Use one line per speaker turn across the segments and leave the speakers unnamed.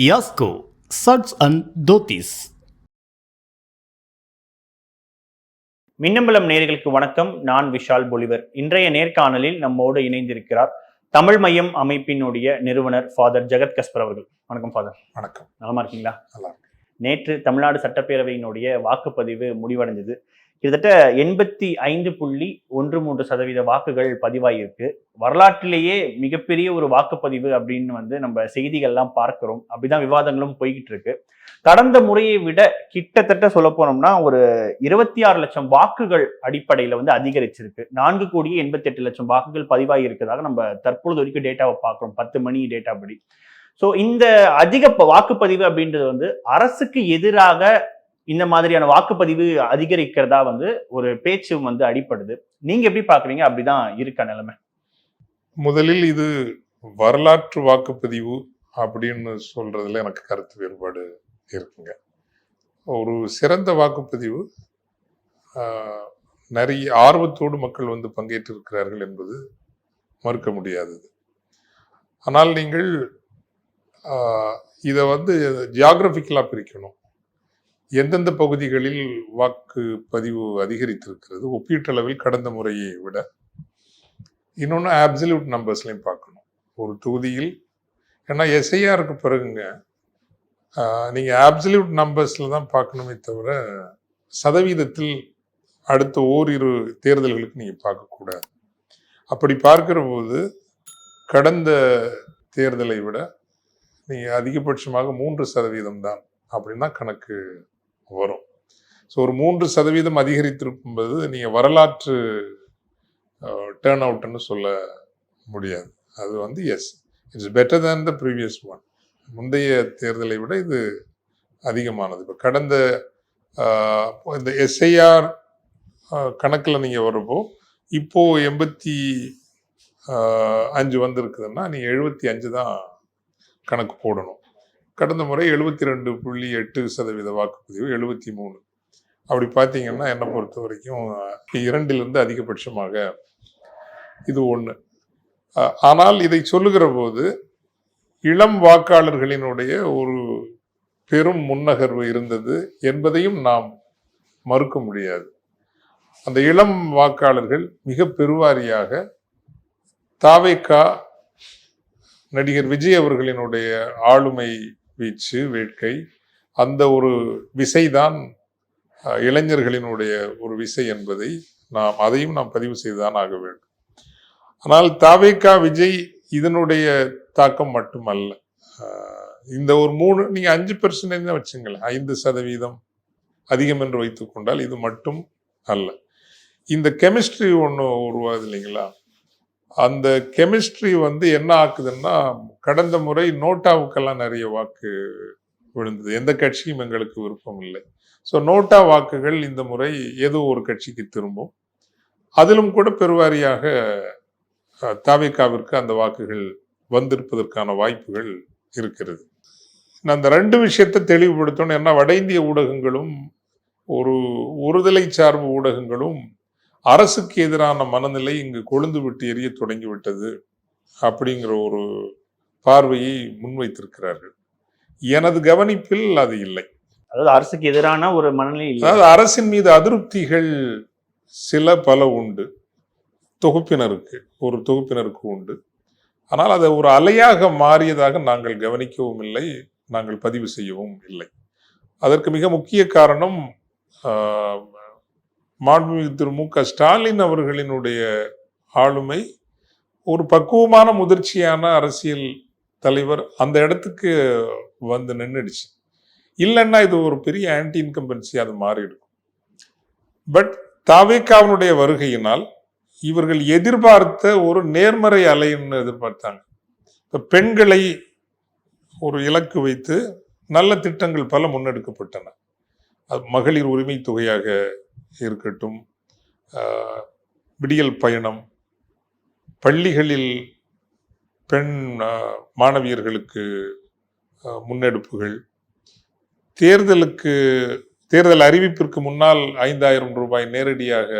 Yasco சட்ஸ் and dhotis.
Minnambalam நேயர்களுக்கு வணக்கம். நான் விஷால் பொலிவர். இன்றைய நேர்காணலில் நம்மோடு இணைந்திருக்கிறார் தமிழ் மையம் அமைப்பினுடைய நிறுவனர் ஃபாதர் ஜெகத் கஸ்பர் அவர்கள். வணக்கம் ஃபாதர்.
வணக்கம்.
நலமா இருக்கீங்களா?
நல்லா.
நேற்று தமிழ்நாடு சட்டப்பேரவையினுடைய வாக்குப்பதிவு முடிவடைஞ்சது. கிட்டத்தட்ட 85.13% வாக்குகள் பதிவாயிருக்கு. வரலாற்றிலேயே மிகப்பெரிய ஒரு வாக்குப்பதிவு அப்படின்னு நம்ம செய்திகள்லாம் பார்க்கிறோம். அப்படிதான் விவாதங்களும் போய்கிட்டு இருக்கு. கடந்த முறையை விட கிட்டத்தட்ட சொல்ல போனோம்னா ஒரு 26 லட்சம் வாக்குகள் அடிப்படையில அதிகரிச்சிருக்கு. 4,88,00,000 வாக்குகள் பதிவாகி இருக்கிறதாக நம்ம தற்பொழுது வரைக்கும் டேட்டாவை பார்க்கிறோம். 10 மணி டேட்டா படி. ஸோ இந்த அதிக வாக்குப்பதிவு அப்படின்றது அரசுக்கு எதிராக இந்த மாதிரியான வாக்குப்பதிவு அதிகரிக்கிறதா ஒரு பேச்சு அடிப்படுது. நீங்க எப்படி பாக்குறீங்க? அப்படிதான் இருக்க நிலைமை.
முதலில் இது வரலாற்று வாக்குப்பதிவு அப்படின்னு சொல்றதுல எனக்கு கருத்து வேறுபாடு இருக்குங்க. ஒரு சிறந்த வாக்குப்பதிவு, நிறைய ஆர்வத்தோடு மக்கள் பங்கேற்று இருக்கிறார்கள் என்பது மறுக்க முடியாதது. ஆனால் நீங்கள் இதை ஜியாகிரபிக்கலா பிரிக்கணும். எந்தெந்த பகுதிகளில் வாக்குப்பதிவு அதிகரித்திருக்கிறது ஒப்பீட்டளவில் கடந்த முறையை விட. இன்னொன்று ஆப்சல்யூட் நம்பர்ஸ்லையும் பார்க்கணும். ஒரு தொகுதியில், ஏன்னா எஸ்ஐஆருக்கு பிறகுங்க நீங்கள் ஆப்சல்யூட் நம்பர்ஸில் தான் பார்க்கணுமே தவிர சதவீதத்தில் அடுத்த ஓரிரு தேர்தல்களுக்கு நீங்கள் பார்க்கக்கூடாது. அப்படி பார்க்கிற போது கடந்த தேர்தலை விட நீங்கள் அதிகபட்சமாக 3% தான் அப்படின்னா கணக்கு வரும். ஸோ ஒரு 3% அதிகரித்திருக்கும்போது நீங்கள் வரலாற்று டேர்ன் அவுட்னு சொல்ல முடியாது. அது yes, it's better than the previous one. முந்தைய தேர்தலை விட இது அதிகமானது. இப்போ கடந்த இந்த எஸ்ஐஆர் கணக்கில் நீங்கள் வரப்போ இப்போ 85 வந்திருக்குதுன்னா நீங்கள் 75 தான் கணக்கு போடணும். கடந்த முறை 72.8% வாக்குப்பதிவு, 73. அப்படி பார்த்தீங்கன்னா என்னை பொறுத்த வரைக்கும் 2லிருந்து அதிகபட்சமாக இது ஒன்று. ஆனால் இதை சொல்லுகிற போது இளம் வாக்காளர்களினுடைய ஒரு பெரும் முன்னகர்வு இருந்தது என்பதையும் நாம் மறுக்க முடியாது. அந்த இளம் வாக்காளர்கள் மிக பெருவாரியாக தாவேகா நடிகர் விஜய் அவர்களினுடைய ஆளுமை வீச்சு, வேட்கை, அந்த ஒரு விசைதான் இளைஞர்களினுடைய ஒரு விசை என்பதை அதையும் நாம் பதிவு செய்துதான் ஆக வேண்டும். ஆனால் தாவேகா விஜய் இதனுடைய தாக்கம் மட்டுமல்ல. இந்த ஒரு 3, நீங்க 5% தான் வச்சுங்களேன், 5% அதிகம் என்று வைத்துக் கொண்டால் இது மட்டும் அல்ல. இந்த கெமிஸ்ட்ரி ஒன்று உருவாகுது இல்லைங்களா? அந்த கெமிஸ்ட்ரி என்ன ஆக்குதுன்னா, கடந்த முறை நோட்டாவுக்கெல்லாம் நிறைய வாக்கு விழுந்தது. எந்த கட்சியும் எங்களுக்கு விருப்பம் இல்லை. ஸோ நோட்டா வாக்குகள் இந்த முறை ஏதோ ஒரு கட்சிக்கு திரும்பும். அதிலும் கூட பெருவாரியாக தாவேகாவிற்கு அந்த வாக்குகள் வந்திருப்பதற்கான வாய்ப்புகள் இருக்கிறது. நான் அந்த 2 விஷயத்தை தெளிவுபடுத்தணும். ஏன்னா வட இந்திய ஊடகங்களும் ஒருதலை சார்பு ஊடகங்களும் அரசுக்கு எதிரான மனநிலை இங்கு கொழுந்து விட்டு எரிய தொடங்கிவிட்டது அப்படிங்கிற ஒரு பார்வையை முன்வைத்திருக்கிறார்கள். எனது கவனிப்பில் அது இல்லை.
அதாவது அரசுக்கு எதிரான ஒரு மனநிலை இல்லை.
அதாவது அரசின் மீது அதிருப்திகள் பல உண்டு. ஒரு தொகுப்பினருக்கு உண்டு. ஆனால் அதை ஒரு அலையாக மாறியதாக நாங்கள் கவனிக்கவும் இல்லை, நாங்கள் பதிவு செய்யவும் இல்லை. அதற்கு மிக முக்கிய காரணம் மாண்புமிகு திரு மு க ஸ்டாலின் அவர்களினுடைய ஆளுமை. ஒரு பக்குவமான முதிர்ச்சியான அரசியல் தலைவர் அந்த இடத்துக்கு நின்றுடுச்சு. இல்லைன்னா இது ஒரு பெரிய ஆன்டி இன்கம்பன்சி அது மாறிடும். பட் தாவேகாவினுடைய வருகையினால் இவர்கள் எதிர்பார்த்த ஒரு நேர்மறை அலைன்னு எதிர்பார்த்தாங்க. இப்போ பெண்களை ஒரு இலக்கு வைத்து நல்ல திட்டங்கள் பல முன்னெடுக்கப்பட்டன. அது மகளிர் உரிமை தொகையாக இருக்கட்டும், விடியல் பயணம், பள்ளிகளில் பெண் மாணவியர்களுக்கு முன்னெடுப்புகள், தேர்தல் அறிவிப்பிற்கு முன்னால் 5,000 ரூபாய் நேரடியாக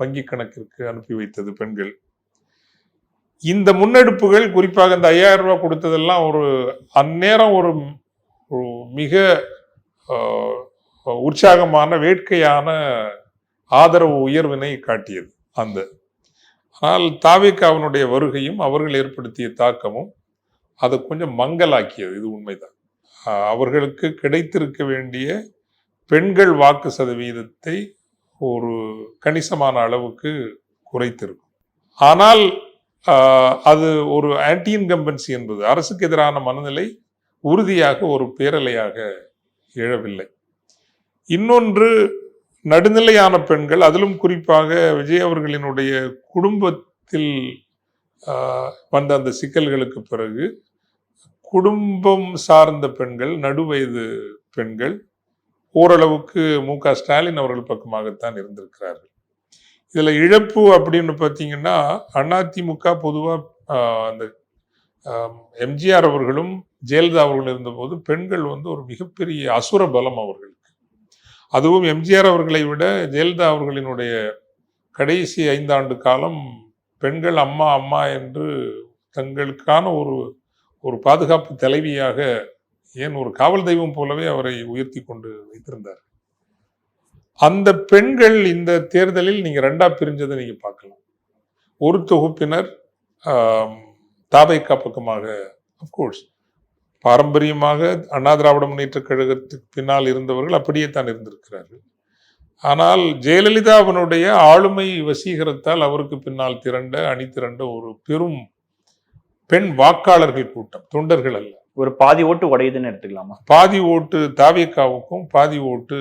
வங்கி கணக்கிற்கு அனுப்பி வைத்தது பெண்கள். இந்த முன்னெடுப்புகள், குறிப்பாக இந்த 5,000 ரூபாய் கொடுத்ததெல்லாம் ஒரு அந்நேரம் ஒரு ஒரு மிக உற்சாகமான வேட்கையான ஆதரவு உயர்வினை காட்டியது. ஆனால் தாவேகாவினுடைய வருகையும் அவர்கள் ஏற்படுத்திய தாக்கமும் அதை கொஞ்சம் மங்கலாக்கியது. இது உண்மைதான். அவர்களுக்கு கிடைத்திருக்க வேண்டிய பெண்கள் வாக்கு சதவீதத்தை ஒரு கணிசமான அளவுக்கு குறைத்திருக்கும். ஆனால் அது ஒரு ஆன்டி இன்கம்பன்சி என்பது அரசுக்கு எதிரான மனநிலை உறுதியாக ஒரு பேரலையாக எழவில்லை. இன்னொன்று, நடுநிலையான பெண்கள், அதிலும் குறிப்பாக விஜய் அவர்களினுடைய குடும்பத்தில் வந்த அந்த சிக்கல்களுக்கு பிறகு குடும்பம் சார்ந்த பெண்கள், நடுவயது பெண்கள் ஓரளவுக்கு மு.க. ஸ்டாலின் அவர்கள் பக்கமாகத்தான் இருந்திருக்கிறார்கள். இதுல இழப்பு அப்படின்னு பார்த்தீங்கன்னா, அதிமுக பொதுவாக அந்த எம்ஜிஆர் அவர்களும் ஜெயலலிதா அவர்கள் இருந்தபோது பெண்கள் ஒரு மிகப்பெரிய அசுர பலம் அவர்களுக்கு. அதுவும் எம்ஜிஆர் அவர்களை விட ஜெயலலிதா அவர்களினுடைய கடைசி 5 ஆண்டு காலம் பெண்கள் அம்மா அம்மா என்று தங்களுக்கான ஒரு பாதுகாப்பு தலைவியாக, ஏன் ஒரு காவல் தெய்வம் போலவே அவரை உயர்த்தி கொண்டு வைத்திருந்தார். அந்த பெண்கள் இந்த தேர்தலில் நீங்க 2ஆ பிரிஞ்சதை நீங்க பார்க்கலாம். ஒரு தொகுப்பினர் தாவேகா பக்கமாக, அப்கோர்ஸ் பாரம்பரியமாக அண்ணா திராவிட முன்னேற்ற கழகத்துக்கு பின்னால் இருந்தவர்கள் அப்படியே தான் இருந்திருக்கிறார்கள். ஆனால் ஜெயலலிதாவினுடைய ஆளுமை வசீகரத்தால் அவருக்கு பின்னால் அணி திரண்ட ஒரு பெரும் பெண் வாக்காளர்கள் கூட்டம், தொண்டர்கள் அல்ல.
ஒரு பாதி ஓட்டு உடையுதுன்னு எடுத்துக்கலாமா? பாதி
ஓட்டு தாவேகாவுக்கும் பாதி ஓட்டு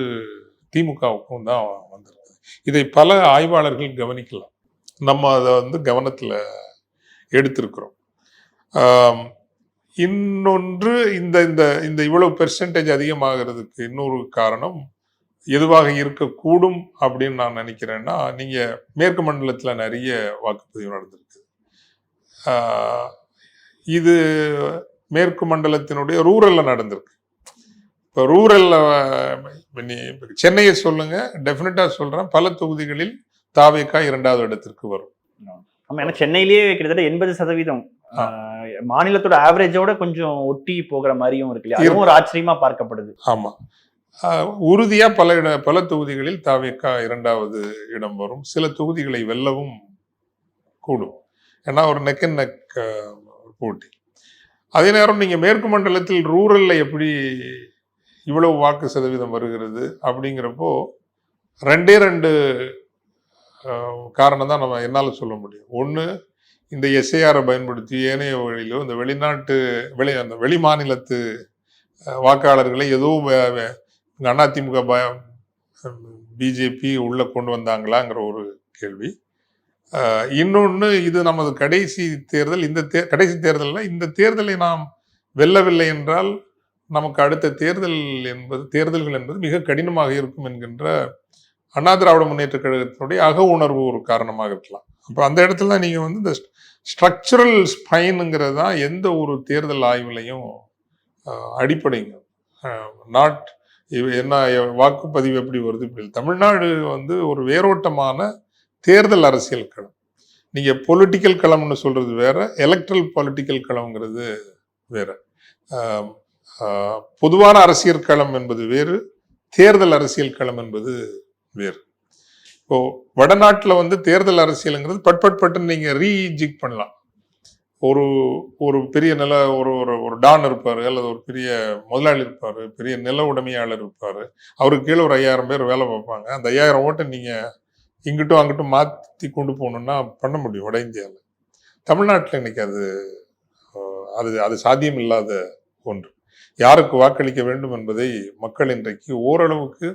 திமுகவுக்கும் தான் வந்திருக்கு. இதை பல ஆய்வாளர்கள் கவனிக்கலாம். நம்ம அதை கவனத்தில் எடுத்திருக்கிறோம். இன்னொன்று, இந்த இந்த இவ்வளவு பெர்சன்டேஜ் அதிகமாகிறதுக்கு இன்னொரு காரணம் எதுவாக இருக்கக்கூடும் அப்படின்னு நான் நினைக்கிறேன்னா, நீங்க மேற்கு மண்டலத்தில் நிறைய வாக்குப்பதிவு நடந்திருக்கு. இது மேற்கு மண்டலத்தினுடைய ரூரல்ல நடந்திருக்கு. இப்போ ரூரல்ல சென்னையை சொல்லுங்க, டெஃபினட்டா சொல்றேன், பல தொகுதிகளில் தாவேகா 2வது இடத்திற்கு வரும்.
ஆமா, ஏன்னா சென்னையிலேயே கிட்டத்தட்ட 80% மாநிலத்தோட ஆவரேஜோட கொஞ்சம் ஒட்டி போகிற மாதிரியும் இருக்கு. அதுவும் ஒரு ஆச்சரியமா பார்க்கப்படுது.
ஆமா, உறுதியா பல தொகுதிகளில் தாவேகா 2வது இடம் வரும். சில தொகுதிகளை வெல்லவும் கூடும். ஏன்னா ஒரு நெக் அண்ட் நெக் போட்டி. அதே நேரம் நீங்க மேற்கு மண்டலத்தில் ரூரல்ல எப்படி இவ்வளவு வாக்கு சதவீதம் வருகிறது அப்படிங்கிறப்போ 2 காரணம் தான் நம்ம என்னால் சொல்ல முடியும். ஒன்று, இந்த எஸ்ஐஆரை பயன்படுத்தி ஏனைய வழியிலோ இந்த அந்த வெளி மாநிலத்து வாக்காளர்களை ஏதோ அதிமுக பிஜேபி உள்ள கொண்டு வந்தாங்களாங்கிற ஒரு கேள்வி. இன்னொன்று, இது நமது கடைசி தேர்தல். கடைசி தேர்தலில் இந்த தேர்தலை நாம் வெல்லவில்லை என்றால் நமக்கு அடுத்த தேர்தல்கள் என்பது மிக கடினமாக இருக்கும் என்கின்ற அண்ணா திராவிட முன்னேற்ற கழகத்தினுடைய அக உணர்வு ஒரு காரணமாக இருக்கலாம். அப்போ அந்த இடத்துல தான் நீங்கள் இந்த ஸ்ட்ரக்சரல் ஸ்பைனுங்கிறது தான் எந்த ஒரு தேர்தல் ஆய்வுலையும் அடிப்படைங்க. என்ன வாக்குப்பதிவு எப்படி வருது இப்படி. தமிழ்நாடு ஒரு வேரோட்டமான தேர்தல் அரசியல் களம். நீங்க பொலிட்டிக்கல் களம்னு சொல்றது வேற, எலக்ட்ரல் பொலிட்டிக்கல் களம்ங்கிறது வேற. பொதுவான அரசியல் களம் என்பது வேறு, தேர்தல் அரசியல் களம் என்பது வேறு. இப்போ வடநாட்டில் தேர்தல் அரசியலுங்கிறது பட்பட்டு நீங்க ரீஜிக் பண்ணலாம். ஒரு பெரிய ஒரு டான் இருப்பாரு, அல்லது ஒரு பெரிய முதலாளி இருப்பாரு, பெரிய நில உடைமையாளர் இருப்பாரு, அவருக்கு கீழே ஒரு 5000 பேர் வேலை பார்ப்பாங்க. அந்த 5000 ஓட்டை நீங்க இங்கிட்டும் அங்கிட்டும் மாற்றி கொண்டு போகணும்னா பண்ண முடியும் வட இந்தியாவில். தமிழ்நாட்டில் இன்னைக்கு அது சாத்தியம் இல்லாத ஒன்று. யாருக்கு வாக்களிக்க வேண்டும் என்பதை மக்கள் இன்றைக்கு ஓரளவுக்கு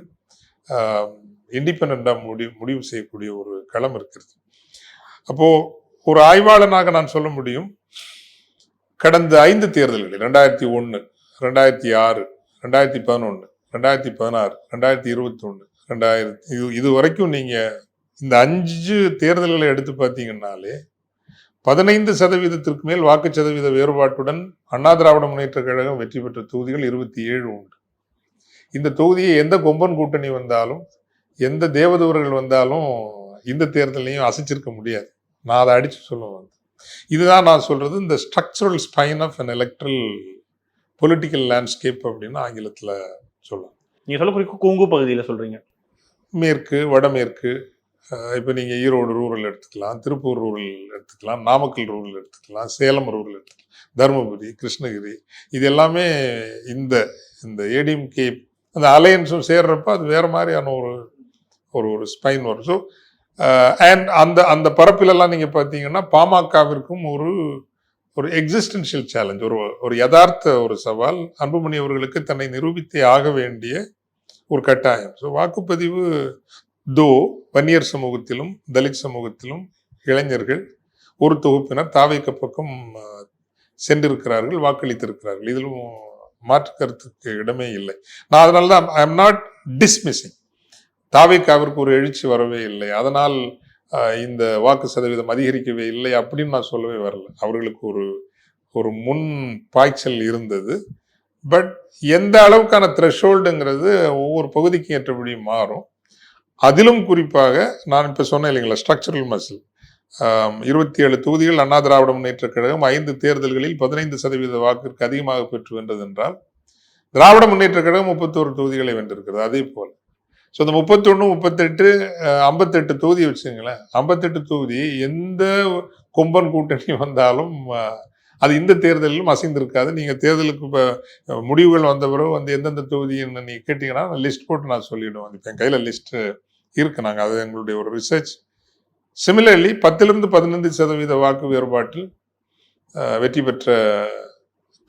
இண்டிபெண்டாக முடிவு செய்யக்கூடிய ஒரு களம் இருக்கிறது. அப்போ ஒரு ஆய்வாளனாக நான் சொல்ல முடியும், கடந்த 5 தேர்தல்களில் 2001, 2006, 2011, 2016, 2021, இது வரைக்கும் நீங்க இந்த 5 தேர்தல்களை எடுத்து பார்த்தீங்கன்னாலே 15% மேல் வாக்கு சதவீத வேறுபாட்டுடன் அண்ணா திராவிட முன்னேற்ற கழகம் வெற்றி பெற்ற தொகுதிகள் 27 உண்டு. இந்த தொகுதியை எந்த கொம்பன் கூட்டணி வந்தாலும், எந்த தேவதூர்கள் வந்தாலும் இந்த தேர்தலையும் அசைச்சிருக்க முடியாது. நான் அதை அடிச்சு சொல்லுவேன். இதுதான் நான் சொல்றது, இந்த structural spine of an electoral political landscape அப்படின்னு ஆங்கிலத்தில் சொல்லலாம்.
நீங்க சொல்லக்கூடிய கொங்கு பகுதியில சொல்றீங்க.
மேற்கு, வடமேற்கு, இப்போ நீங்கள் ஈரோடு ரூரல் எடுத்துக்கலாம், திருப்பூர் ரூரல் எடுத்துக்கலாம், நாமக்கல் ரூரல் எடுத்துக்கலாம், சேலம் ரூரல் எடுத்துக்கலாம், தருமபுரி, கிருஷ்ணகிரி, இது எல்லாமே இந்த இந்த ஏடிஎம்கே அந்த அலையன்ஸும் சேர்றப்ப அது வேற மாதிரியான ஒரு ஒரு ஒரு ஸ்பைன் வரும். ஸோ அண்ட் அந்த அந்த பரப்பிலெல்லாம் நீங்கள் பார்த்தீங்கன்னா பாமகவிற்கும் ஒரு ஒரு எக்ஸிஸ்டன்ஷியல் சேலஞ்ச், ஒரு ஒரு யதார்த்த ஒரு சவால், அன்புமணி அவர்களுக்கு தன்னை நிரூபித்தே ஆக வேண்டிய ஒரு கட்டாயம். ஸோ வாக்குப்பதிவு வன்னியர் சமூகத்திலும் தலித் சமூகத்திலும் இளைஞர்கள் ஒரு தொகுப்பினர் தாவேக பக்கம் சென்றிருக்கிறார்கள், வாக்களித்திருக்கிறார்கள். இதிலும் மாற்று கருத்துக்கு இடமே இல்லை. நான் அதனால தான் ஐ எம் நாட் டிஸ்மிஸிங். தாவேகாவிற்கு ஒரு எழுச்சி வரவே இல்லை, அதனால் இந்த வாக்கு சதவீதம் அதிகரிக்கவே இல்லை அப்படின்னு நான் சொல்லவே வரல. அவர்களுக்கு ஒரு ஒரு முன் பாய்ச்சல் இருந்தது. பட் எந்த அளவுக்கான த்ரெஷோல்டுங்கிறது ஒவ்வொரு பகுதிக்கும் ஏற்றபடி மாறும். அதிலும் குறிப்பாக நான் இப்போ சொன்னேன் இல்லைங்களா, ஸ்ட்ரக்சரல் மசில் 27 தொகுதிகள் அண்ணா திராவிட முன்னேற்ற கழகம் 5 தேர்தல்களில் 15% வாக்கிற்கு அதிகமாக பெற்று வென்றது என்றால், திராவிட முன்னேற்ற கழகம் 31 தொகுதிகளை வென்றிருக்கிறது. அதே போல ஸோ இந்த 31, 38, 58 தொகுதி வச்சுங்களேன், 58 தொகுதி எந்த கொம்பன் கூட்டணி வந்தாலும் அது இந்த தேர்தலிலும் அசைந்திருக்காது. நீங்கள் தேர்தலுக்கு இப்போ முடிவுகள் வந்த பிறகு வந்து எந்தெந்த தொகுதின்னு நீங்கள் கேட்டிங்கன்னா லிஸ்ட் போட்டு நான் சொல்லிவிடுவேன். இப்போ என் கையில் லிஸ்ட்டு இருக்கு, நாங்கள் அது எங்களுடைய ஒரு ரிசர்ச். சிமிலர்லி 10லிருந்து 15% வாக்கு வேறுபாட்டில் வெற்றி பெற்ற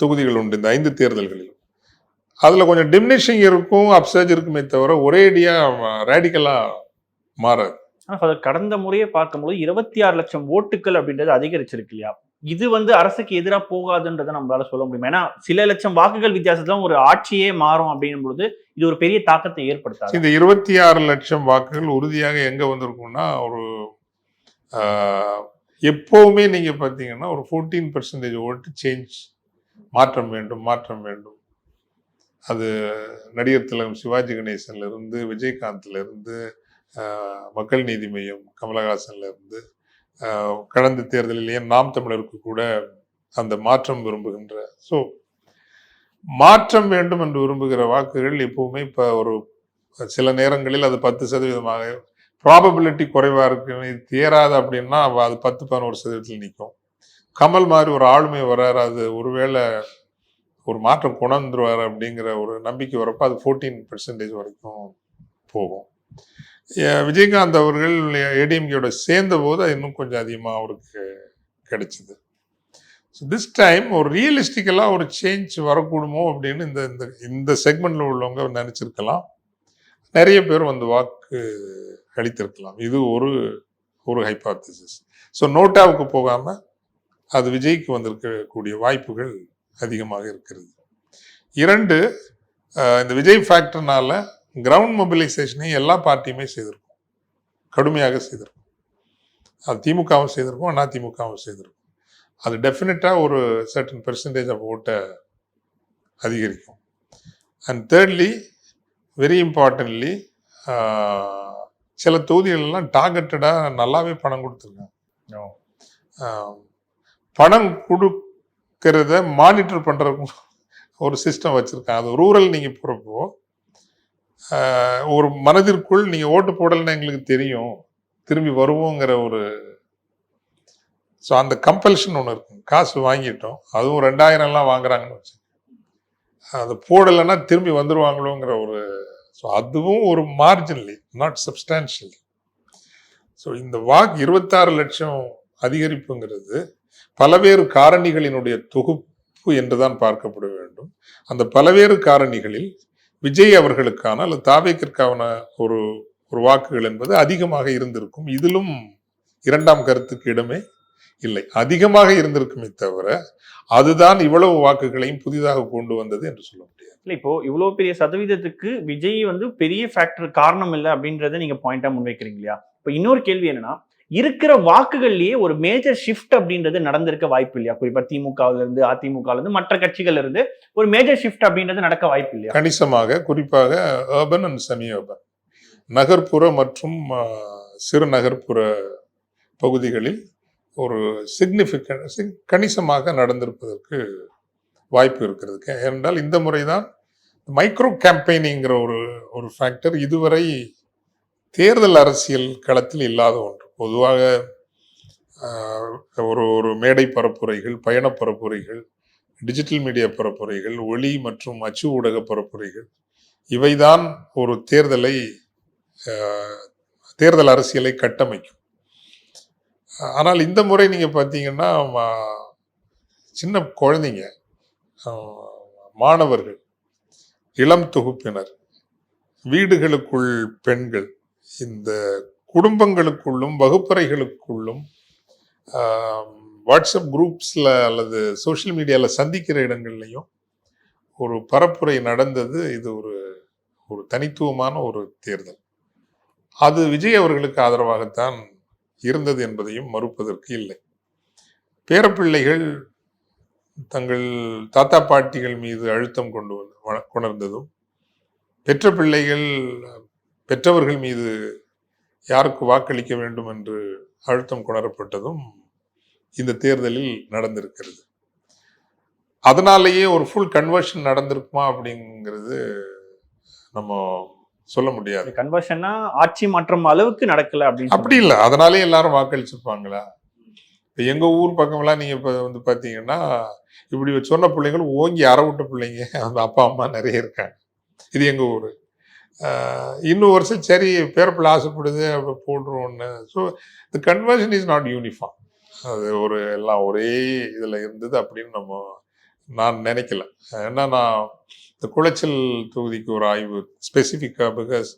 தொகுதிகள் உண்டு இந்த 5 தேர்தல்களிலும். அதில் கொஞ்சம் டிமினிஷிங் இருக்கும், அப்சர்ஜ் இருக்குமே தவிர ஒரேடியாக ரேடிக்கலாக மாறாது.
ஆனால் கடந்த முறையை பார்க்கும்போது 26 லட்சம் ஓட்டுகள் அப்படின்றது அதிகரிச்சிருக்கு இல்லையா? இது வந்து அரசுக்கு எதிராக போகாதுன்றதை நம்மளால சொல்ல முடியும். ஏன்னா சில லட்சம் வாக்குகள் வித்தியாசத்துல ஒரு ஆட்சியே மாறும் அப்படின்னும் பொழுது இது ஒரு பெரிய தாக்கத்தை ஏற்படுத்தாது.
இந்த 26 லட்சம் வாக்குகள் உறுதியாக எங்க வந்திருக்கும்னா, ஒரு எப்பவுமே நீங்க பாத்தீங்கன்னா ஒரு 14% ஓட்டு சேஞ்ச், மாற்றம் வேண்டும், மாற்றம் வேண்டும். அது நடிகர் திலகம் சிவாஜி கணேசன்ல இருந்து, விஜயகாந்த்ல இருந்து, மக்கள் நீதி மையம் கமலஹாசன்ல இருந்து, கடந்த தேர்தலிலேயே நாம் தமிழருக்கு கூட அந்த மாற்றம் விரும்புகின்ற, ஸோ மாற்றம் வேண்டும் என்று விரும்புகிற வாக்குகள் எப்பவுமே இப்போ ஒரு சில நேரங்களில் அது 10% ப்ராபபிலிட்டி குறைவா இருக்கு, இது தேராது அப்படின்னா அது 10-11% நிற்கும். கமல் மாதிரி ஒரு ஆளுமை வராரு, அது ஒருவேளை ஒரு மாற்றம் கொண்டுருவார் அப்படிங்கிற ஒரு நம்பிக்கை வரப்போ அது 14% வரைக்கும் போகும். விஜயகாந்த் அவர்கள் ஏடிஎம்கேயோட சேர்ந்த போது அது இன்னும் கொஞ்சம் அதிகமாக அவருக்கு கிடைச்சிது. ஸோ திஸ் டைம் ஒரு ரியலிஸ்டிக்கலாக ஒரு சேஞ்ச் வரக்கூடுமோ அப்படின்னு இந்த செக்மெண்ட்ல உள்ளவங்க நினைச்சிருக்கலாம். நிறைய பேர் வந்து வாக்கு அளித்திருக்கலாம். இது ஒரு ஹைபாத்தசிஸ். ஸோ நோட்டாவுக்கு போகாமல் அது விஜய்க்கு வந்திருக்கக்கூடிய வாய்ப்புகள் அதிகமாக இருக்கிறது. 2, இந்த விஜய் ஃபேக்டர்னால கிரவுண்ட் மொபிலைசேஷனை எல்லா பார்ட்டியுமே செய்திருக்கும், கடுமையாக செய்திருக்கும். அது திமுகவும் செய்திருக்கும், அதிமுகவும் செய்திருக்கும். அது டெஃபினட்டாக ஒரு சர்டன் பெர்சன்டேஜ் ஆஃப் ஓட்டை அதிகரிக்கும். அண்ட் தேர்ட்லி, வெரி இம்பார்ட்டன்ட்லி, சில தொகுதிகளெல்லாம் டார்கெட்டடாக நல்லாவே பணம் கொடுத்துருக்காங்க. பணம் கொடுக்கறத மானிட்டர் பண்ணுறதுக்கும் ஒரு சிஸ்டம் வச்சுருக்காங்க. அது ரூரல் நீங்கள் போகிறப்போ ஒரு மனதிற்குள் நீங்கள் ஓட்டு போடலைன்னா எங்களுக்கு தெரியும், திரும்பி வருவோங்கிற ஒரு, ஸோ அந்த கம்பல்ஷன் ஒன்று இருக்கும். காசு வாங்கிட்டோம், அதுவும் 2000 வாங்குறாங்கன்னு வச்சு, அது போடலைன்னா திரும்பி வந்துடுவாங்களோங்கிற ஒரு, ஸோ அதுவும் ஒரு மார்ஜினலி, நாட் சப்ஸ்டான்ஷியலி. ஸோ இந்த 26 லட்சம் அதிகரிப்புங்கிறது பல்வேறு காரணிகளினுடைய தொகுப்பு என்றுதான் பார்க்கப்பட வேண்டும். அந்த பல்வேறு காரணிகளில் விஜய் அவர்களுக்கான அல்லது தாவேக்கிற்கான ஒரு வாக்குகள் என்பது அதிகமாக இருந்திருக்கும். இதிலும் இரண்டாம் கருத்துக்கு இடமே இல்லை. அதிகமாக இருந்திருக்குமே தவிர அதுதான் இவ்வளவு வாக்குகளையும் புதிதாக கொண்டு வந்தது என்று சொல்ல முடியாது.
இல்லை, இப்போ இவ்வளவு பெரிய சதவீதத்துக்கு விஜய் வந்து பெரிய ஃபேக்டர் காரணம் இல்லை அப்படின்றத நீங்க பாயிண்டா முன்வைக்கிறீங்க இல்லையா? இப்போ இன்னொரு கேள்வி என்னன்னா, இருக்கிற வாக்குகள்லயே ஒரு மேஜர் ஷிஃப்ட் அப்படின்றது நடந்திருக்க வாய்ப்பு இல்லையா? குறிப்பா திமுகவுல இருந்து, அதிமுகல இருந்து, மற்ற கட்சிகள் இருந்து ஒரு மேஜர் ஷிஃப்ட் அப்படின்றது நடக்க வாய்ப்பு இல்லையா?
கணிசமாக, குறிப்பாக அர்பன் அண்ட் செமி அர்பன், நகர்ப்புற மற்றும் சிறு நகர்ப்புற பகுதிகளில் ஒரு சிக்னிஃபிகன்ட் கணிசமாக நடந்திருப்பதற்கு வாய்ப்பு இருக்கிறது. ஏனென்றால் இந்த முறைதான் மைக்ரோ கேம்பெயினிங்கிற ஒரு ஃபேக்டர் இதுவரை தேர்தல் அரசியல் களத்தில் இல்லாத ஒன்று. பொதுவாக ஒரு மேடை பரப்புரைகள், பயண பரப்புரைகள், டிஜிட்டல் மீடியா பரப்புரைகள், ஒளி மற்றும் அச்சு ஊடக பரப்புரைகள், இவைதான் ஒரு தேர்தல் அரசியலை கட்டமைக்கும். ஆனால் இந்த முறை நீங்க பார்த்தீங்கன்னா சின்ன குழந்தைங்க, மாணவர்கள், இளம் தொகுப்பினர், வீடுகளுக்குள் பெண்கள், இந்த குடும்பங்களுக்குள்ளும் வகுப்பறைகளுக்குள்ளும் வாட்ஸ்அப் குரூப்ஸில் அல்லது சோஷியல் மீடியாவில் சந்திக்கிற இடங்கள்லையும் ஒரு பரப்புரை நடந்தது. இது ஒரு தனித்துவமான ஒரு தேர்தல். அது விஜய் அவர்களுக்கு ஆதரவாகத்தான் இருந்தது என்பதையும் மறுப்பதற்கு இல்லை. பேரப்பிள்ளைகள் தங்கள் தாத்தா பாட்டிகள் மீது அழுத்தம் கொணர்ந்ததும், பெற்ற பிள்ளைகள் பெற்றவர்கள் மீது யாருக்கு வாக்களிக்க வேண்டும் என்று அழுத்தம் கொணரப்பட்டதும் இந்த தேர்தலில் நடந்திருக்கிறது. அதனாலேயே ஒரு ஃபுல் கன்வர்ஷன் நடந்திருக்குமா அப்படிங்கிறது நம்ம சொல்ல முடியாது.
கன்வர்ஷன்னா ஆட்சி மாற்றம் அளவுக்கு நடக்கல அப்படின்னு
அப்படி இல்லை. அதனாலே எல்லாரும் வாக்களிச்சிருப்பாங்களா? இப்போ எங்க ஊர் பக்கம்லாம் நீங்க இப்போ வந்து பார்த்தீங்கன்னா இப்படி சொன்ன பிள்ளைகள் ஓங்கி அறவிட்ட பிள்ளைங்க அந்த அப்பா அம்மா நிறைய இருக்காங்க. இது எங்க ஊர். இன்னும் வருஷம் சரி பேரப்பிள்ளை ஆசைப்படுது அப்படி போடுறோன்னு. So the conversion is not uniform. அது எல்லாம் ஒரே இதில் இருந்தது அப்படின்னு நான் நினைக்கல. ஏன்னா நான் இந்த குளச்சல் தொகுதிக்கு ஒரு ஆய்வு ஸ்பெசிஃபிக்காக, பிகாஸ்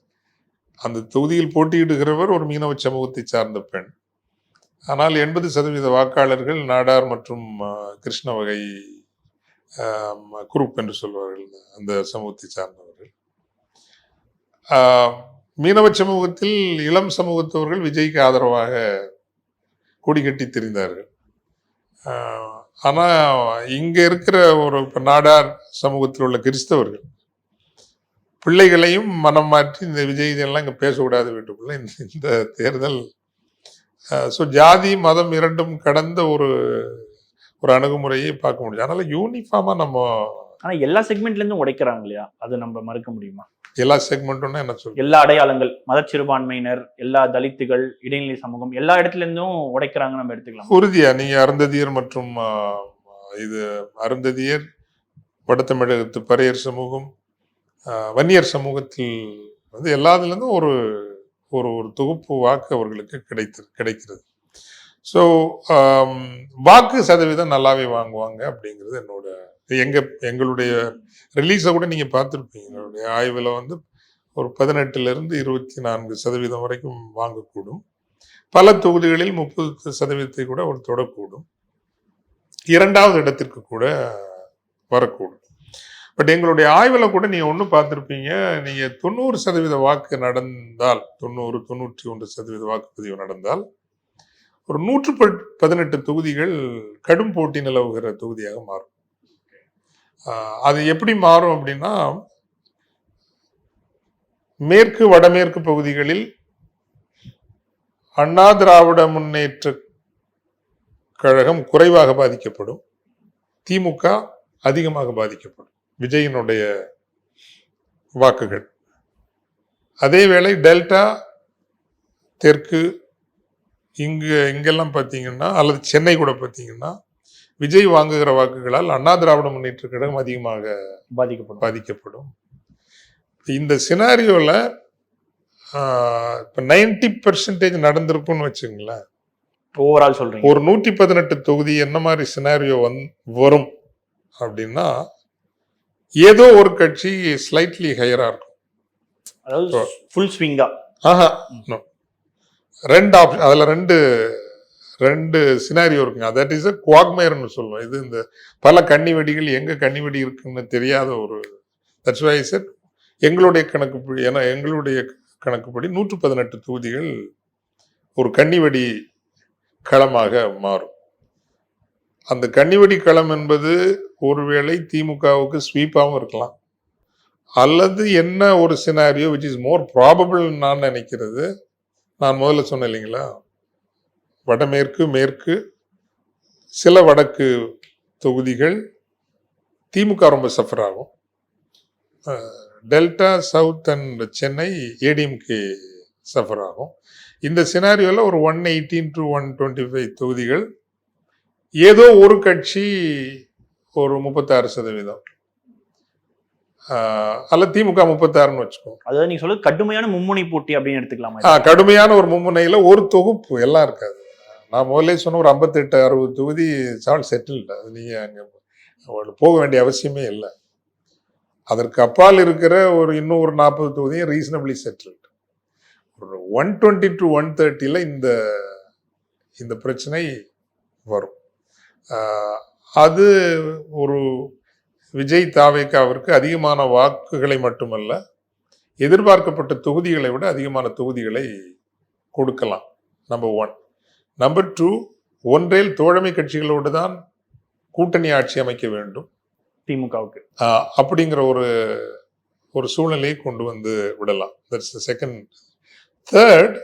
அந்த தொகுதியில் போட்டியிடுகிறவர் ஒரு மீனவ சமூகத்தை சார்ந்த பெண். ஆனால் 80% வாக்காளர்கள் நாடார் மற்றும் கிருஷ்ண வகை குரூப் என்று சொல்வார்கள், அந்த சமூகத்தை சார்ந்தவர்கள். மீனவ சமூகத்தில் இளம் சமூகத்தவர்கள் விஜய்க்கு ஆதரவாக கொடி கட்டி திரிந்தார்கள். ஆனால் இங்கே இருக்கிற இப்போ நாடார் சமூகத்தில் உள்ள கிறிஸ்தவர்கள் பிள்ளைகளையும் மனம் மாற்றி இந்த விஜய் இதெல்லாம் இங்கே பேசக்கூடாது வீட்டுக்குள்ள இந்த தேர்தல். ஸோ ஜாதி மதம் இரண்டும் கடந்த ஒரு அணுகுமுறையை பார்க்க முடியும். அதனால யூனிஃபார்மா
ஆனால் எல்லா செக்மெண்ட்லேருந்தும் உடைக்கிறாங்க இல்லையா? அது நம்ம மறுக்க முடியுமா?
எல்லா செக்மெண்ட்டும் என்ன சொல்றது?
எல்லா அடையாளங்கள், மத சிறுபான்மையினர், எல்லா தலித்துகள், இடைநிலை சமூகம், எல்லா இடத்துல இருந்தும் உடைக்கிறாங்க நம்ம எடுத்துக்கலாம்.
உறுதியா நீங்க அருந்ததியர் மற்றும் அருந்ததியர், வடதமிழகத்து பறையர் சமூகம், வன்னியர் சமூகத்தில் வந்து எல்லாத்துல இருந்தும் ஒரு தொகுப்பு வாக்கு அவர்களுக்கு கிடைக்கிறது. ஸோ வாக்கு சதவீதம் நல்லாவே வாங்குவாங்க அப்படிங்கிறது எங்களுடைய ரிலீஸை கூட நீங்க பார்த்துருப்பீங்க. எங்களுடைய ஆய்வில் வந்து ஒரு 18% 24% வரைக்கும் வாங்கக்கூடும். பல தொகுதிகளில் 30% கூட ஒரு தொடக்கூடும். 2வது இடத்திற்கு கூட வரக்கூடும். பட் எங்களுடைய ஆய்வில் கூட நீங்க ஒன்று பார்த்துருப்பீங்க. நீங்க 90% வாக்கு நடந்தால், 91% வாக்குப்பதிவு நடந்தால், ஒரு 118 தொகுதிகள் கடும் போட்டி நிலவுகிற தொகுதியாக மாறும். அது எப்படி மாறும் அப்படின்னா, மேற்கு வடமேற்கு பகுதிகளில் அண்ணா திராவிட முன்னேற்ற கழகம் குறைவாக பாதிக்கப்படும், திமுக அதிகமாக பாதிக்கப்படும் விஜயினுடைய வாக்குகள். அதேவேளை டெல்டா, தெற்கு, இங்கெல்லாம் பார்த்தீங்கன்னா, அல்லது சென்னை கூட பார்த்தீங்கன்னா, விஜய் வாங்குகிற வாக்குகளால் அண்ணா திராவிட முன்னேற்ற கழகம் அதிகமாக பாதிக்கப்படும். இந்த சினாரியோல இப்போ 90% நடந்திருக்கும்னு வச்சுங்களேன்.
ஓவரால் சொல்றீங்க.
ஒரு 118 தொகுதி என்ன மாதிரி சினாரியோ வரும் அப்படின்னா, ஏதோ ஒரு கட்சி ஸ்லைட்லி ஹையரா இருக்கும்.
அதாவது ஃபுல் ஸ்விங்கா?
ரெண்டு ஆப்ஷன், அதுல ரெண்டு சினாரியோ இருக்குங்க. தட் இஸ் குவாக்மேர்னு சொல்லுவோம். இது இந்த பல கன்னி வெடிகள் எங்க கன்னி வெடி இருக்குன்னு தெரியாத ஒரு, தட்ஸ் வை ஐ செட் எங்களுடைய கணக்குப்படி, ஏன்னா எங்களுடைய கணக்குப்படி 118 தொகுதிகள் ஒரு கன்னிவெடி களமாக மாறும். அந்த கன்னிவெடி களம் என்பது ஒருவேளை திமுகவுக்கு ஸ்வீப்பாகவும் இருக்கலாம், அல்லது என்ன ஒரு scenario which is more probable நான் நினைக்கிறது, நான் முதல்ல சொன்னேன் இல்லைங்களா, வடமேற்கு, மேற்கு, சில வடக்கு தொகுதிகள் திமுக ரொம்ப சஃபர் ஆகும். Delta, south and Chennai ADMK suffer ஆகும். இந்த சினாரியோவில் ஒரு 118 to 125 தொகுதிகள், ஏதோ ஒரு கட்சி ஒரு 36%, அல்ல திமுக 36ன்னு வச்சுக்கோ.
அதாவது நீங்க சொல்றது கடுமையான மும்முனை போட்டி அப்படின்னு எடுத்துக்கலாமா?
கடுமையான ஒரு மும்முனையில ஒரு தொகுப்பு எல்லாம் இருக்காது. நான் முதல்ல சொன்ன ஒரு 58-60 தொகுதி செட்டில்டு. அது நீங்க அங்க போக வேண்டிய அவசியமே இல்லை. அதற்கு அப்பால் இருக்கிற இன்னும் ஒரு 40 தொகுதியும் ரீசனபிளி செட்டில்டு. ஒரு 120 to 130ல இந்த பிரச்சனை வரும். அது ஒரு விஜய் தாவேக்காவிற்கு அதிகமான வாக்குகளை மட்டுமல்ல, எதிர்பார்க்கப்பட்ட தொகுதிகளை விட அதிகமான தொகுதிகளை கொடுக்கலாம். நம்பர் 1. நம்பர் 2, ஒன்றில் தோழமை கட்சிகளோடு தான் கூட்டணி ஆட்சி அமைக்க வேண்டும்
திமுகவுக்கு.
அப்படிங்கிற ஒரு சூழ்நிலையை கொண்டு வந்து விடலாம். That's the second. Third,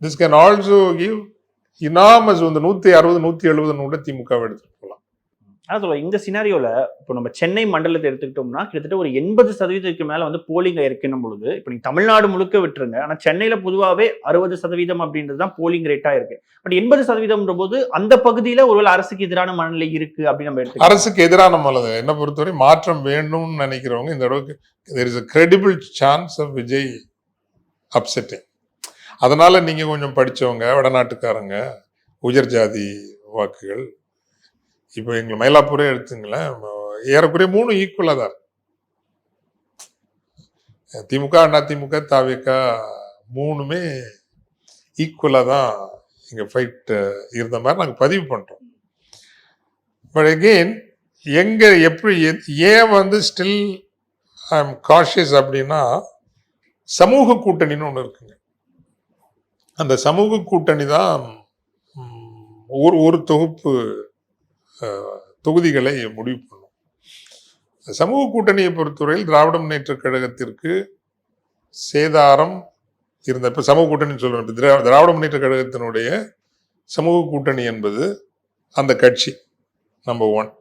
this can also give enormous 160, 170 கூட திமுக எடுத்துட்டு போகலாம்.
அதான் இந்த சினாரியோல இப்போ நம்ம சென்னை மண்டலத்தை எடுத்துக்கிட்டோம்னா கிட்டத்தட்ட ஒரு 80% மேல வந்து போலிங் இருக்குன்னும் பொழுது, இப்போ நீங்க தமிழ்நாடு முழுக்க விட்டுருங்க, ஆனா சென்னையில பொதுவாகவே 60% அப்படின்றது தான் போலிங் ரேட்டா இருக்கு. பட் 80% போது அந்த பகுதியில ஒருவேளை அரசுக்கு எதிரான மனநிலை இருக்கு அப்படின்னு நம்ம எடுத்துக்கலாம்.
அரசுக்கு எதிரான மனநிலை என்ன பொறுத்தவரை மாற்றம் வேணும்னு நினைக்கிறவங்க இந்த அளவுக்கு there is a credible chance of Vijay upsetting. அதனால நீங்க கொஞ்சம் படிச்சவங்க, வடநாட்டுக்காரங்க, உயர் ஜாதி வாக்குகள், இப்போ எங்களை மயிலாப்பூரே எடுத்துங்களேன், ஏறக்குறைய 3 ஈக்குவலா தான் இருக்கு. திமுக, அதிமுக, தாவேகா 3மே ஈக்குவலா தான் இங்க ஃபைட் இருந்த மாதிரி நாங்கள் பதிவு பண்றோம். பட் அகெயின் எங்க எப்படி ஏன் வந்து ஸ்டில் ஐ எம் காஷியஸ் அப்படின்னா, சமூக கூட்டணின்னு ஒன்று இருக்குங்க. அந்த சமூக கூட்டணி தான் ஒரு தொகுப்பு தொகுதிகளை முடிவு பண்ணும். சமூக கூட்டணியை பொறுத்தவரையில் திராவிட முன்னேற்ற கழகத்திற்கு சேதாரம் இருந்த, இப்ப சமூக கூட்டணி சொல்றேன், திராவிட முன்னேற்ற கழகத்தினுடைய சமூக கூட்டணி என்பது அந்த கட்சி நம்பர் 1.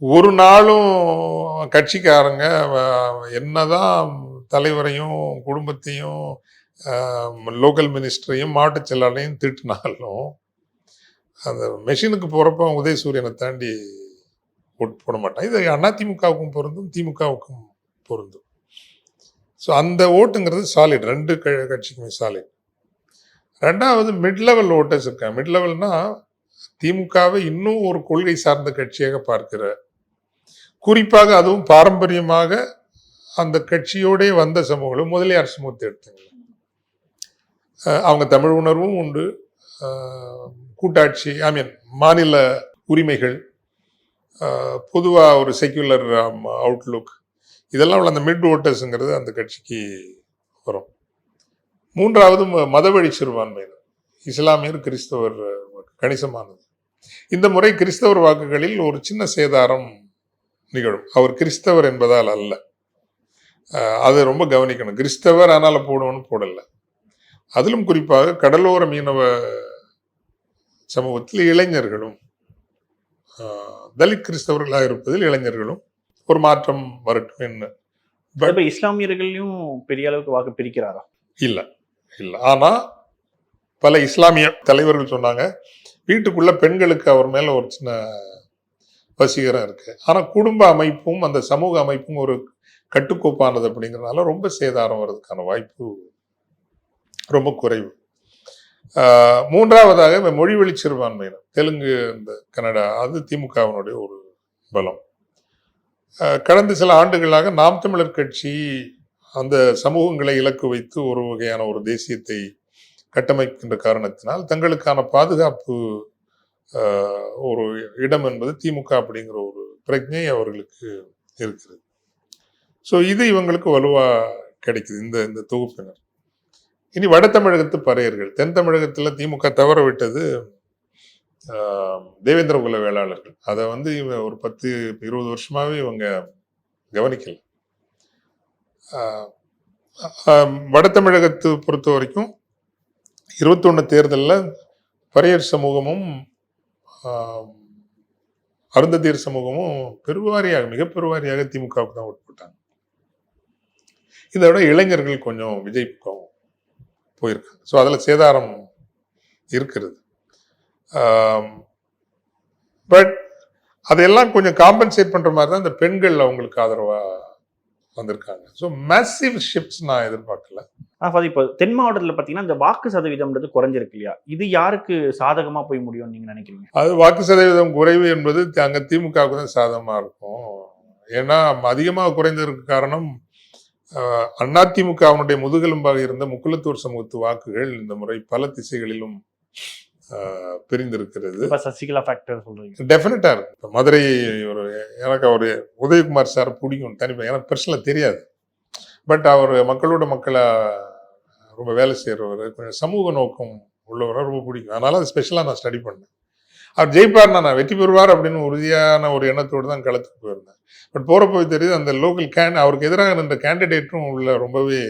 ஒரு நாளும் கட்சிக்காரங்க என்னதான் தலைவரையும் குடும்பத்தையும் லோக்கல் மினிஸ்டரையும் மாவட்ட செயலாளரையும் திட்டினாலும் அந்த மெஷினுக்கு போறப்ப உதயசூரியனை தாண்டி ஓட்டு போட மாட்டான். இது அதிமுகவுக்கும் பொருந்தும், திமுகவுக்கும் பொருந்தும். ஸோ அந்த ஓட்டுங்கிறது சாலிட், 2 கட்சிக்குமே சாலிட். 2வது மிட் லெவல் ஓட்டர்ஸ் இருக்காங்க. மிட் லெவல்னா திமுகவை இன்னும் ஒரு கொள்கை சார்ந்த கட்சியாக பார்க்கிற, குறிப்பாக அதுவும் பாரம்பரியமாக அந்த கட்சியோட வந்த சமூகங்களும், முதலியார் சமூகத்தை எடுத்துங்க, அவங்க தமிழ் உணர்வும் உண்டு, கூட்டாட்சி மாநில உரிமைகள், பொதுவாக ஒரு செக்யுலர் அவுட்லுக், இதெல்லாம் உள்ள அந்த மிட் ஓட்டர்ஸுங்கிறது அந்த கட்சிக்கு வரும். 3வது மதவழி சிறுபான்மையினர், இஸ்லாமியர், கிறிஸ்தவர் கணிசமானது. இந்த முறை கிறிஸ்தவர் வாக்குகளில் ஒரு சின்ன சேதாரம் நிகழும். அவர் கிறிஸ்தவர் என்பதால் அல்ல, அதை ரொம்ப கவனிக்கணும். கிறிஸ்தவர் ஆனால போடுவோன்னு போடல. அதிலும் குறிப்பாக கடலோர மீனவ சமூகத்தில் இளைஞர்களும், தலித் கிறிஸ்தவர்களாக இருப்பதில் இளைஞர்களும் ஒரு மாற்றம் வரட்டும். என்ன
இஸ்லாமியர்களையும் பெரிய அளவுக்கு வாக்கு பிரிக்கிறாரா? இல்ல.
ஆனா பல இஸ்லாமிய தலைவர்கள் சொன்னாங்க, வீட்டுக்குள்ள பெண்களுக்கு அவர் மேல ஒரு சின்ன வசீகரம் இருக்கு, ஆனா குடும்ப அமைப்பும் அந்த சமூக அமைப்பும் ஒரு கட்டுக்கோப்பானது அப்படிங்கிறதுனால ரொம்ப சேதாரம் வர்றதுக்கான வாய்ப்பு ரொம்ப குறைவு. 3வதாக மொழிவழி சிறுபான்மையினர், தெலுங்கு, இந்த கன்னடா, அது திமுகவினுடைய ஒரு பலம். கடந்த சில ஆண்டுகளாக நாம் தமிழர் கட்சி அந்த சமூகங்களை இலக்கு வைத்து ஒரு வகையான ஒரு தேசியத்தை கட்டமைக்கின்ற காரணத்தினால் தங்களுக்கான பாதுகாப்பு ஒரு இடம் என்பது திமுக அப்படிங்கிற ஒரு பிரஜை அவர்களுக்கு இருக்கிறது. ஸோ இது இவங்களுக்கு வலுவா கிடைக்குது இந்த தொகுப்பினர். இனி வட தமிழகத்து பறையர்கள், தென் தமிழகத்தில் திமுக தவற விட்டது தேவேந்திர குல வேளாளர்கள். அதை வந்து ஒரு 10-20 வருஷமாவே இவங்க கவனிக்கல. வட தமிழகத்தை பொறுத்த வரைக்கும் 21 தேர்தலில் பறையர் சமூகமும் அருந்ததியர் சமூகமும் மிக பெருவாரியாக திமுகவுக்கு தான் ஓட்டு போட்டாங்க. இதை விட இளைஞர்கள் கொஞ்சம் விஜய் பக்கம் போயிருக்காங்க. ஸோ அதில் சேதாரம் இருக்கிறது. பட் அதையெல்லாம் கொஞ்சம் காம்பன்சேட் பண்ற மாதிரி தான் இந்த பெண்கள் அவங்களுக்கு ஆதரவா வந்திருக்காங்க. ஸோ மேசிவ் ஷிஃப்ட்ஸ் நான் எதிர்பார்க்கல.
இப்போ தென் மாவட்டத்தில் பார்த்தீங்கன்னா இந்த வாக்கு சதவீதம்ன்றது குறைஞ்சிருக்கு இல்லையா? இது யாருக்கு சாதகமா போய் முடியும்னு நீங்க நினைக்கிறீங்க?
அது வாக்கு சதவீதம் குறைவு என்பது அங்க திமுகவுக்கு தான் சாதகமா இருக்கும். ஏன்னா அதிகமாக குறைந்ததற்கு காரணம் அதிமுக அவனுடைய முதுகெலும்பாக இருந்த முக்குளத்தூர் சமூகத்து வாக்குகள் இந்த முறை பல திசைகளிலும் பிரிந்திருக்கிறது.
சசிகலா ஃபேக்டர் சொல்றீங்க?
டெஃபினட்டா இருக்கு. மதுரை எனக்கு அவர் உதயகுமார் சார் பிடிக்கும் தனிப்பா, எனக்கு பர்சனலாக தெரியாது. பட் அவர் மக்களோட மக்களை ரொம்ப வேலை செய்யறவர், கொஞ்சம் சமூக நோக்கம் உள்ளவரை ரொம்ப பிடிக்கும். அதனால அது ஸ்பெஷலாக நான் ஸ்டடி பண்ணேன். அவர் ஜெயிப்பார்னா நான் வெற்றி பெறுவார் அப்படின்னு உறுதியான ஒரு எண்ணத்தோடு தான் களத்துக்கு போயிருந்தேன். பட் போறப்போ தெரியுது அந்த லோக்கல் அவருக்கு எதிராக இருந்த கேண்டிடேட்டும் உள்ள ரொம்பவே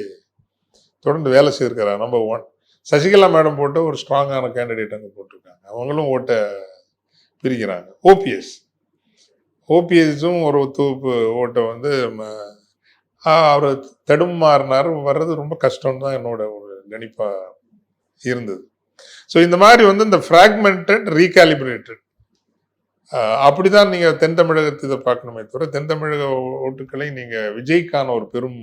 தொடர்ந்து வேலை செய்திருக்கிறார். நம்பர் 1 சசிகலா மேடம் போட்டு ஒரு ஸ்ட்ராங்கான கேண்டிடேட் அங்கே போட்டிருக்காங்க. அவங்களும் ஓட்டை பிரிக்கிறாங்க. ஓபிஎஸும் ஒரு தொகுப்பு ஓட்டை வந்து அவர் தடுமாறினார். வர்றது ரொம்ப கஷ்டம் தான் என்னோட ஒரு கணிப்பா இருந்தது. ஸோ இந்த மாதிரி வந்து இந்த ஃப்ராக்மெண்டட் ரீகாலிபிரேட்டட் அப்படிதான் நீங்க தென் தமிழகத்தை இதை பார்க்கணுமே தவிர தென் தமிழக ஓட்டுக்களை நீங்க விஜய்க்கான ஒரு பெரும்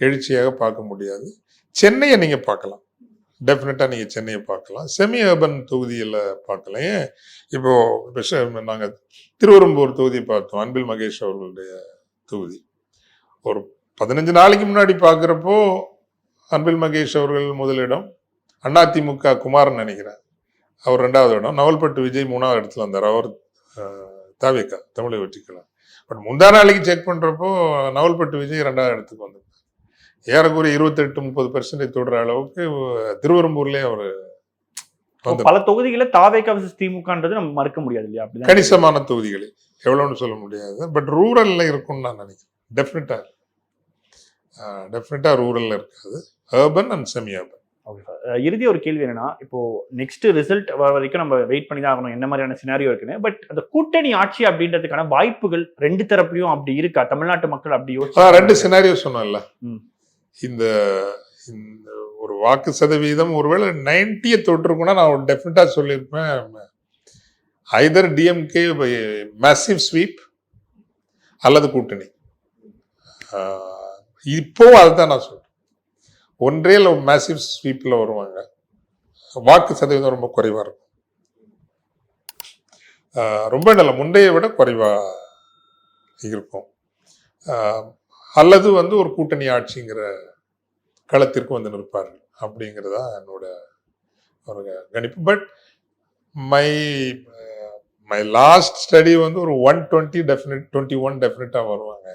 எழுச்சியாக பார்க்க முடியாது. சென்னையை நீங்க பார்க்கலாம், டெஃபினட்டா நீங்க சென்னையை பார்க்கலாம். செமி அர்பன் தொகுதியில் பார்க்கலாம். ஏன் இப்போ நாங்க திருவெரும்பூர் தொகுதியை பார்த்தோம், அன்பில் மகேஷ் அவர்களுடைய தொகுதி. ஒரு 15 நாளைக்கு முன்னாடி பார்க்குறப்போ அன்பில் மகேஷ் அவர்கள் முதலிடம், அதிமுக குமார்னு நினைக்கிறேன் அவர் 2வது இடம், நவல்பட்டு விஜய் 3வது இடத்துல வந்தார். அவர் தாவேகா தமிழக வெற்றிக்கலாம். பட் முந்தா நாளைக்கு செக் பண்றப்போ நவல்பட்டு விஜய் 2வது இடத்துக்கு வந்தார். ஏறக்குறைய 28-30% தொடுற அளவுக்கு திருவெரும்பூர்லயே அவர்
பல தொகுதிகளை தாவேகா திமுகன்றது நம்ம மறுக்க முடியாது இல்லையா?
கணிசமான தொகுதிகளை எவ்வளவுன்னு சொல்ல முடியாது. பட் ரூரல்ல இருக்கும்னு நான் நினைக்கிறேன். டெஃபினட்டா ரூரல்ல இருக்காது, அர்பன் அண்ட் செமி அர்பன்.
இறுதி ஒரு கேள்வி என்னன்னா, இப்போ நெக்ஸ்ட் ரிசல்ட் வர வரைக்கும் நம்ம வெயிட் பண்ணி தான் ஆகணும் என்ன மாதிரியான சினாரியோ இருக்குன்னு. பட் அந்த கூட்டணி ஆட்சி அப்படின்றதுக்கான வாய்ப்புகள் 2 தரப்புலையும் அப்படி இருக்கா? தமிழ்நாட்டு மக்கள் அப்படி யோசிச்சு 2
சினாரியோ சொன்னோம்ல. இந்த ஒரு வாக்கு சதவீதம் ஒருவேளை 90 தொட்டிருக்குன்னா நான் டெஃபினட்டா சொல்லியிருப்பேன், ஐதர் டிஎம்கே மேசிவ் ஸ்வீப் அல்லது கூட்டணி. இப்போ அதுதான் நான் சொல்றேன். ஒன்றே மேசிவ் ஸ்வீப்ல வருவாங்க. வாக்கு சதவீதம் ரொம்ப குறைவா இருக்கும், ரொம்ப நல்ல முந்தைய விட குறைவா இருக்கும். அல்லது வந்து ஒரு கூட்டணி ஆட்சிங்கிற களத்திற்கு வந்து நிற்பார்கள் அப்படிங்கிறதா என்னோட ஒரு கணிப்பு. பட் மை லாஸ்ட் ஸ்டடி வந்து ஒரு 120 டெஃபினட்டா வருவாங்க.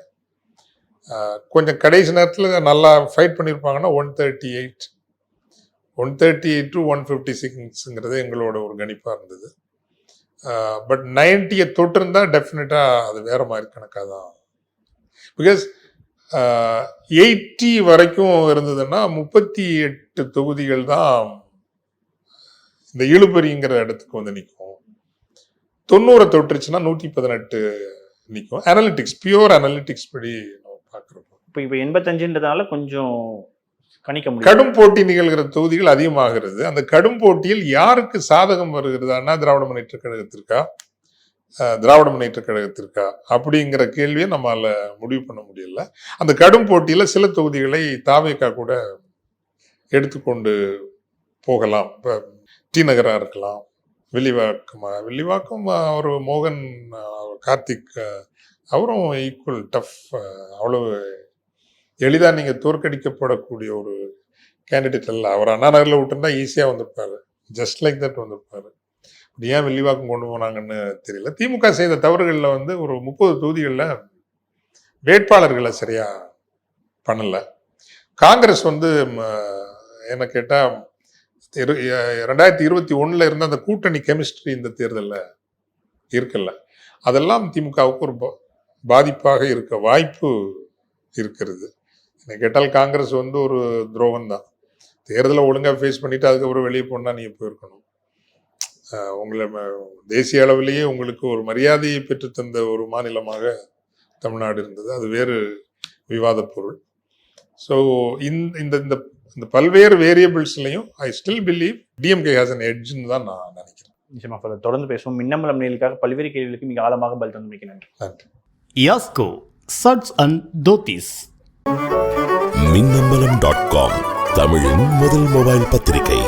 கொஞ்சம் கடைசி நேரத்தில் நல்லா ஃபைட் பண்ணியிருப்பாங்கன்னா 138 to 156ங்கிறது எங்களோட ஒரு கணிப்பாக இருந்தது. பட் 90 தொட்டிருந்தா டெஃபினட்டா அது வேற மாதிரி கணக்காக தான். பிகாஸ் 80 வரைக்கும் இருந்ததுன்னா 38 தொகுதிகள் தான் இந்த இழுபறிங்கிற இடத்துக்கு வந்து நிற்கும். 90 தொட்டுருச்சுன்னா 118 நிற்கும். பியூர் அனலிட்டிக்ஸ் படி பார்க்குறப்போ
இப்போ 85ன்றதுனால கொஞ்சம் கணிக்க முடியும்.
கடும் போட்டி நிகழ்கிற தொகுதிகள் அதிகமாகிறது. அந்த கடும் போட்டியில் யாருக்கு சாதகம் வருகிறதா? திராவிட முன்னேற்ற கழகத்திற்கா அப்படிங்கிற கேள்வியை நம்மால முடிவு பண்ண முடியல. அந்த கடும் போட்டியில சில தொகுதிகளை தாவேகா கூட எடுத்துக்கொண்டு போகலாம். இப்போ டி நகரா இருக்கலாம், வில்லிவாக்கம் அவர் மோகன் கார்த்திக் அவரும் ஈக்குவல் டஃப். அவ்வளவு எளிதாக நீங்கள் தோற்கடிக்கப்படக்கூடிய ஒரு கேண்டிடேட் அல்ல. அவர் அண்ணா நகரில் விட்டுருந்தா ஈஸியாக வந்திருப்பாரு, ஜஸ்ட் லைக் தட் வந்திருப்பாரு. ஏன் வில்லிவாக்கம் கொண்டு போனாங்கன்னு தெரியல. திமுக செய்த தவறுகளில் வந்து ஒரு 30 தொகுதிகளில் வேட்பாளர்களை சரியா பண்ணல. காங்கிரஸ் வந்து என்ன கேட்டால் 2021 இருந்த அந்த கூட்டணி கெமிஸ்ட்ரி இந்த தேர்தலில் இருக்கல. அதெல்லாம் திமுகவுக்கு ஒரு பாதிப்பாக இருக்க வாய்ப்பு இருக்கிறது. என்ன கேட்டால் காங்கிரஸ் வந்து ஒரு துரோகம் தான். தேர்தலை ஒழுங்காக ஃபேஸ் பண்ணிட்டு அதுக்கப்புறம் வெளியே போனால் நீங்கள் போயிருக்கணும். உங்களை தேசிய அளவிலேயே உங்களுக்கு ஒரு மரியாதையை பெற்றுத்தந்த ஒரு மாநிலமாக தமிழ்நாடு இருந்தது. அது வேறு விவாத பொருள். ஸோ இந்த இந்த பல்வேறு வேரியபிள்ஸ்லையும் I still believe DMK has an எட்ஜ்னு தான் நான் நினைக்கிறேன்.
நிச்சயமா ஃபாதர், தொடர்ந்து பேசுவோம். மின்னம்பலம் நேயர்களுக்காக பல்வேறு கேள்விகளுக்கு மிக ஆழமாக பதில் தந்து மிக்க நன்றி.
நன்றி.
யாஸ்கோ சட்ஸ் அண்ட் தோத்திஸ்.
மின்னம்பலம்.com தமிழின் முதல் மொபைல் பத்திரிகை.